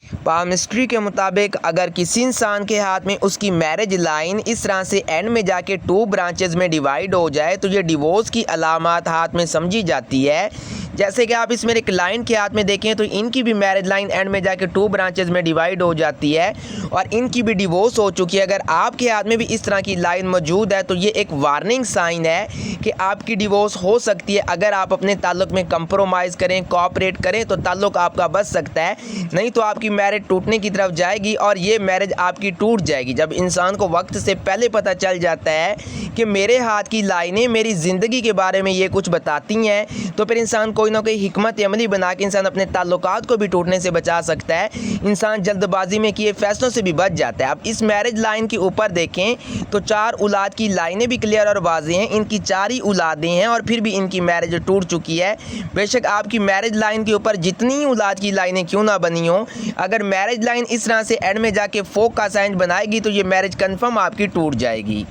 Palmistry के मुताबिक अगर किसी इंसान के हाथ में उसकी मैरिज लाइन इस तरह से एंड में जाके 2 ब्रांचेस में डिवाइड हो जाए तो ये डिवोर्स की अलामत हाथ में समझी जाती है। जैसे कि आप इस मेरे क्लाइंट के हाथ में देखें तो इनकी भी मैरिज लाइन एंड में जाके 2 ब्रांचेस में डिवाइड हो जाती है और इनकी भी डिवोर्स हो चुकी है। अगर आपके हाथ में भी इस तरह की लाइन मौजूद है तो ये एक वार्निंग साइन है कि आपकी डिवोर्स हो सकती है। अगर आप अपने ताल्लुक में कंप्रोमाइज़ करें, कोऑपरेट करें तो ताल्लुक आपका बच सकता है, नहीं तो आपकी मैरिज टूटने की तरफ जाएगी और ये मैरिज आपकी टूट जाएगी। जब इंसान को वक्त से पहले पता चल जाता है कि मेरे हाथ की लाइनें मेरी ज़िंदगी के बारे में ये कुछ बताती हैं तो फिर इंसान कोई ना कोई हिकमत अमली बना के इंसान अपने ताल्लुकात को भी टूटने से बचा सकता है। इंसान जल्दबाजी में किए फैसलों से भी बच जाता है। अब इस मैरिज लाइन के ऊपर देखें तो 4 औलाद की लाइनें भी क्लियर और वाज़ेह हैं। इनकी 4 ही औलादें हैं और फिर भी इनकी मैरिज टूट चुकी है। बेशक आपकी मैरिज लाइन के ऊपर जितनी औलाद की लाइनें क्यों ना बनी हो, अगर मैरिज लाइन इस तरह से एंड में जाके फोक का साइन बनाएगी तो ये मैरिज कन्फर्म आपकी टूट जाएगी।